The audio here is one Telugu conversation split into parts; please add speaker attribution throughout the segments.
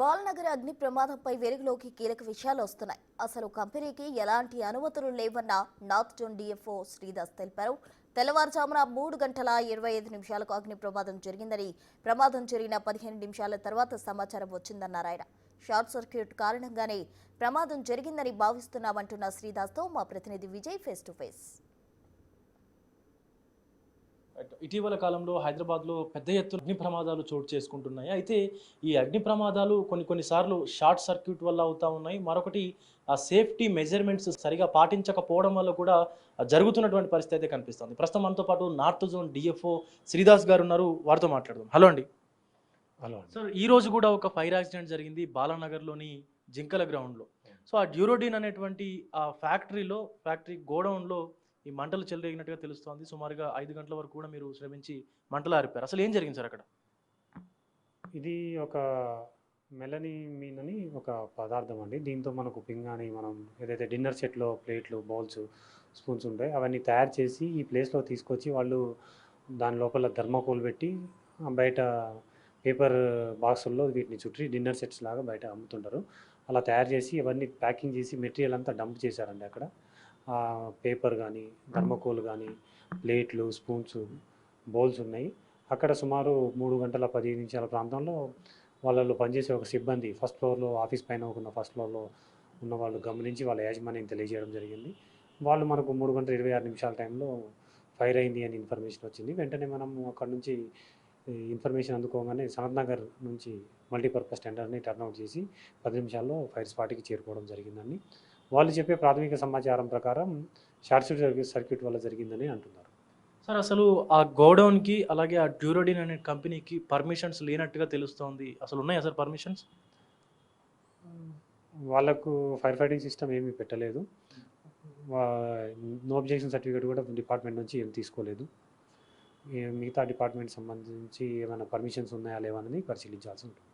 Speaker 1: బాలనగర్ అగ్ని ప్రమాదంపై వెలుగులోకి కీలక విషయాలు వస్తున్నాయి. అసలు కంపెనీకి ఎలాంటి అనుమతులు లేవన్న నార్త్ జోన్ డిఎఫ్ఓ శ్రీదాస్ తెలిపారు. తెల్లవారుజామున 3:25 అగ్ని ప్రమాదం జరిగిందని, ప్రమాదం జరిగిన 15 నిమిషాల తర్వాత సమాచారం వచ్చిందన్నారు ఆయన. షార్ట్ సర్క్యూట్ కారణంగానే ప్రమాదం జరిగిందని భావిస్తున్నామంటున్న శ్రీదాస్తో మా ప్రతినిధి విజయ్ ఫేస్ టు ఫేస్.
Speaker 2: ఇటీవల కాలంలో హైదరాబాద్లో పెద్ద ఎత్తున అగ్ని ప్రమాదాలు చోటు చేసుకుంటున్నాయి. అయితే ఈ అగ్ని ప్రమాదాలు కొన్నిసార్లు షార్ట్ సర్క్యూట్ వల్ల అవుతా ఉన్నాయి. మరొకటి ఆ సేఫ్టీ మెజర్మెంట్స్ సరిగా పాటించకపోవడం వల్ల కూడా జరుగుతున్నటువంటి పరిస్థితి అయితే కనిపిస్తుంది. ప్రస్తుతం మనతో పాటు నార్త్ జోన్ డిఎఫ్ఓ శ్రీదాస్ గారు ఉన్నారు. వారితో మాట్లాడదాం. హలో అండి.
Speaker 3: హలో
Speaker 2: సార్, ఈ రోజు కూడా ఒక ఫైర్ యాక్సిడెంట్ జరిగింది బాలానగర్లోని జింకల గ్రౌండ్లో. సో ఆ డ్యూరోడిన్ అనేటువంటి ఆ ఫ్యాక్టరీ గోడౌన్లో ఈ మంటలు చెలరేగినట్టుగా తెలుస్తోంది. సుమారుగా 5 గంటల వరకు కూడా మీరు శ్రమించి మంటలు ఆరిపారు. అసలు ఏం జరిగింది సార్ అక్కడ?
Speaker 3: ఇది ఒక మెలనిమీన్ అని ఒక పదార్థం అండి. దీంతో మనకు పింగాణి, మనం ఏదైతే డిన్నర్ సెట్లో ప్లేట్లు, బౌల్స్, స్పూన్స్ ఉంటాయి అవన్నీ తయారు చేసి ఈ ప్లేస్లో తీసుకొచ్చి వాళ్ళు దాని లోపల థర్మాకోల్ పెట్టి బయట పేపర్ బాక్సుల్లో వీటిని చుట్టి డిన్నర్ సెట్స్ లాగా బయట అమ్ముతుంటారు. అలా తయారు చేసి ఇవన్నీ ప్యాకింగ్ చేసి మెటీరియల్ అంతా డంప్ చేశారండి. అక్కడ పేపర్ కానీ, థర్మాకోల్ కానీ, ప్లేట్లు, స్పూన్స్, బౌల్స్ ఉన్నాయి. అక్కడ సుమారు 3:15 ప్రాంతంలో వాళ్ళలో పనిచేసే ఒక సిబ్బంది ఫస్ట్ ఫ్లోర్లో, ఆఫీస్ పైన ఉన్న ఫస్ట్ ఫ్లోర్లో ఉన్న వాళ్ళు గమనించి వాళ్ళ యాజమాన్యం తెలియజేయడం జరిగింది. వాళ్ళు మనకు 3:26 టైంలో ఫైర్ అయింది అని ఇన్ఫర్మేషన్ వచ్చింది. వెంటనే మనం అక్కడ నుంచి ఇన్ఫర్మేషన్ అందుకోగానే సనత్ నగర్ నుంచి మల్టీపర్పస్ టెండర్ని టర్న్అవుట్ చేసి 10 నిమిషాల్లో ఫైర్ స్పాట్కి చేరుకోవడం జరిగిందని వాళ్ళు చెప్పే ప్రాథమిక సమాచారం ప్రకారం షార్ట్ సర్క్యూట్ వల్ల జరిగిందని అంటున్నారు.
Speaker 2: సార్, అసలు ఆ గోడౌన్కి అలాగే ఆ డ్యూరోడిన్ అనే కంపెనీకి పర్మిషన్స్ లేనట్టుగా తెలుస్తోంది. అసలు ఉన్నాయా సార్ పర్మిషన్స్?
Speaker 3: వాళ్ళకు ఫైర్ ఫైటింగ్ సిస్టమ్ ఏమీ పెట్టలేదు. నో అబ్జెక్షన్ సర్టిఫికేట్ కూడా డిపార్ట్మెంట్ నుంచి ఏం తీసుకోలేదు. మిగతా డిపార్ట్మెంట్ సంబంధించి ఏమైనా పర్మిషన్స్ ఉన్నాయా లేవా అనేది పరిశీలించాల్సి ఉంటుంది.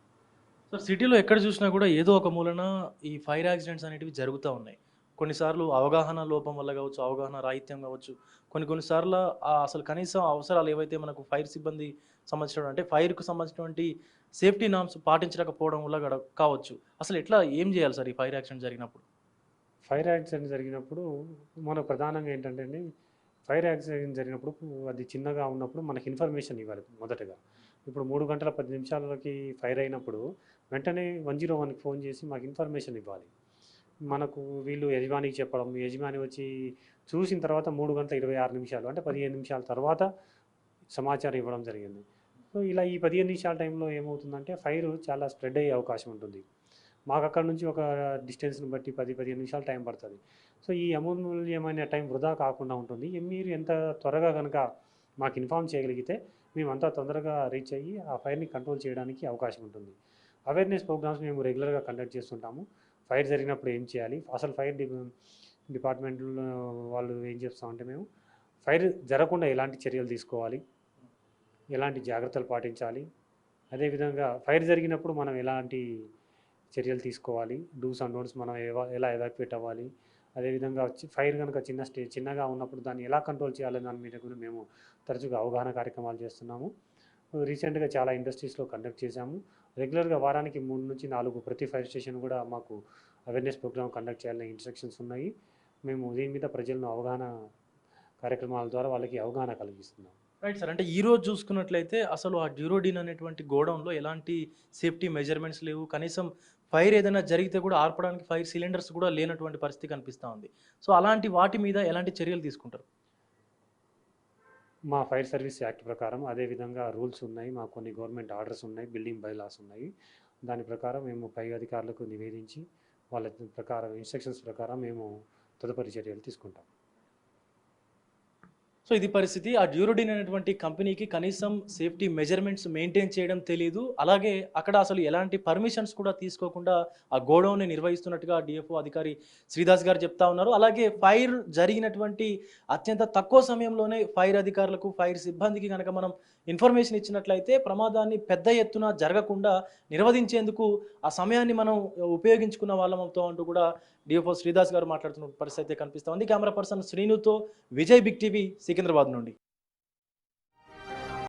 Speaker 2: సార్, సిటీలో ఎక్కడ చూసినా కూడా ఏదో ఒక మూలన ఈ ఫైర్ యాక్సిడెంట్స్ అనేటివి జరుగుతూ ఉన్నాయి. కొన్నిసార్లు అవగాహన లోపం వల్ల కావచ్చు, అవగాహన రాహిత్యం కావచ్చు, కొన్నిసార్లు అసలు కనీసం అవసరాలు ఏవైతే మనకు ఫైర్ సిబ్బంది సంబంధించిన అంటే ఫైర్కు సంబంధించినటువంటి సేఫ్టీ నామ్స్ పాటించకపోవడం వల్ల కావచ్చు. అసలు ఎట్లా ఏం చేయాలి సార్ ఈ ఫైర్ యాక్సిడెంట్ జరిగినప్పుడు?
Speaker 3: ఫైర్ యాక్సిడెంట్ జరిగినప్పుడు మనకు ప్రధానంగా ఏంటంటే అండి, ఫైర్ యాక్సిడెంట్ జరిగినప్పుడు అది చిన్నగా ఉన్నప్పుడు మనకి ఇన్ఫర్మేషన్ ఇవ్వాలి మొదటగా. ఇప్పుడు 3:10 ఫైర్ అయినప్పుడు వెంటనే 101కి ఫోన్ చేసి మాకు ఇన్ఫర్మేషన్ ఇవ్వాలి. మనకు వీళ్ళు యజమానికి చెప్పడం, యజమాని వచ్చి చూసిన తర్వాత 3:26 అంటే 15 నిమిషాల తర్వాత సమాచారం ఇవ్వడం జరిగింది. సో ఇలా ఈ 15 నిమిషాల టైంలో ఏమవుతుందంటే ఫైర్ చాలా స్ప్రెడ్ అయ్యే అవకాశం ఉంటుంది. మాకు అక్కడ నుంచి ఒక డిస్టెన్స్ని బట్టి 10-15 నిమిషాలు టైం పడుతుంది. సో ఈ అమూల్యమైన టైం వృధా కాకుండా ఉంటుంది. మీరు ఎంత త్వరగా కనుక మాకు ఇన్ఫామ్ చేయగలిగితే మేము అంతా తొందరగా రీచ్ అయ్యి ఆ ఫైర్ని కంట్రోల్ చేయడానికి అవకాశం ఉంటుంది. అవేర్నెస్ ప్రోగ్రామ్స్ మేము రెగ్యులర్గా కండక్ట్ చేస్తుంటాము. ఫైర్ జరిగినప్పుడు ఏం చేయాలి, అసలు ఫైర్ డిపార్ట్మెంట్లో వాళ్ళు ఏం చేస్తామంటే మేము ఫైర్ జరగకుండా ఎలాంటి చర్యలు తీసుకోవాలి, ఎలాంటి జాగ్రత్తలు పాటించాలి, అదేవిధంగా ఫైర్ జరిగినప్పుడు మనం ఎలాంటి చర్యలు తీసుకోవాలి, డూస్ అండ్ డోంట్స్ మనం ఎలా ఎవాక్యుయేట్ అవ్వాలి, అదేవిధంగా ఫైర్ కనుక చిన్నగా ఉన్నప్పుడు దాన్ని ఎలా కంట్రోల్ చేయాలి దాని మీద కూడా మేము తరచుగా అవగాహన కార్యక్రమాలు చేస్తున్నాము. రీసెంట్గా చాలా ఇండస్ట్రీస్లో కండక్ట్ చేశాము. రెగ్యులర్గా వారానికి 3 నుంచి 4 ప్రతి ఫైర్ స్టేషన్ కూడా మాకు అవేర్నెస్ ప్రోగ్రామ్ కండక్ట్ చేయాలనే ఇన్స్ట్రక్షన్స్ ఉన్నాయి. మేము దీని మీద ప్రజలను అవగాహన కార్యక్రమాల ద్వారా వాళ్ళకి అవగాహన కలిగిస్తున్నాం.
Speaker 2: రైట్ సార్, అంటే ఈ రోజు చూసుకున్నట్లయితే అసలు ఆ డ్యూరోడిన్ అనేటువంటి గోడౌన్లో ఎలాంటి సేఫ్టీ మెజర్మెంట్స్ లేవు. కనీసం ఫైర్ ఏదైనా జరిగితే కూడా ఆర్పడానికి ఫైర్ సిలిండర్స్ కూడా లేనటువంటి పరిస్థితి కనిపిస్తూ ఉంది. సో అలాంటి వాటి మీద ఎలాంటి చర్యలు తీసుకుంటారు?
Speaker 3: మా ఫైర్ సర్వీస్ యాక్ట్ ప్రకారం అదేవిధంగా రూల్స్ ఉన్నాయి, మాకు కొన్ని గవర్నమెంట్ ఆర్డర్స్ ఉన్నాయి, బిల్డింగ్ బైలాస్ ఉన్నాయి. దాని ప్రకారం మేము పై అధికారులకు నివేదించి వాళ్ళ ప్రకారం ఇన్స్ట్రక్షన్స్ ప్రకారం మేము తదుపరి చర్యలు తీసుకుంటాం.
Speaker 2: సో ఇది పరిస్థితి. ఆ డ్యూరోడిన్ అనేటువంటి కంపెనీకి కనీసం సేఫ్టీ మెజర్మెంట్స్ మెయింటైన్ చేయడం తెలియదు. అలాగే అక్కడ అసలు ఎలాంటి పర్మిషన్స్ కూడా తీసుకోకుండా ఆ గోడౌన్ని నిర్వహిస్తున్నట్టుగా డిఎఫ్ఓ అధికారి శ్రీదాస్ గారు చెప్తా ఉన్నారు. అలాగే ఫైర్ జరిగినటువంటి అత్యంత తక్కువ సమయంలోనే ఫైర్ అధికారులకు, ఫైర్ సిబ్బందికి కనుక మనం ఇన్ఫర్మేషన్ ఇచ్చినట్లయితే ప్రమాదాన్ని పెద్ద ఎత్తున జరగకుండా నిర్వహించేందుకు ఆ సమయాన్ని మనం ఉపయోగించుకున్న వాళ్ళమవుతాం అంటూ కూడా డిఎఫ్ఓ శ్రీదాస్ గారు మాట్లాడుతున్న పరిస్థితి కనిపిస్తోంది. కెమెరా పర్సన్ శ్రీనుతో విజయ్, బిగ్ టీవీ, సికింద్రాబాద్ నుండి.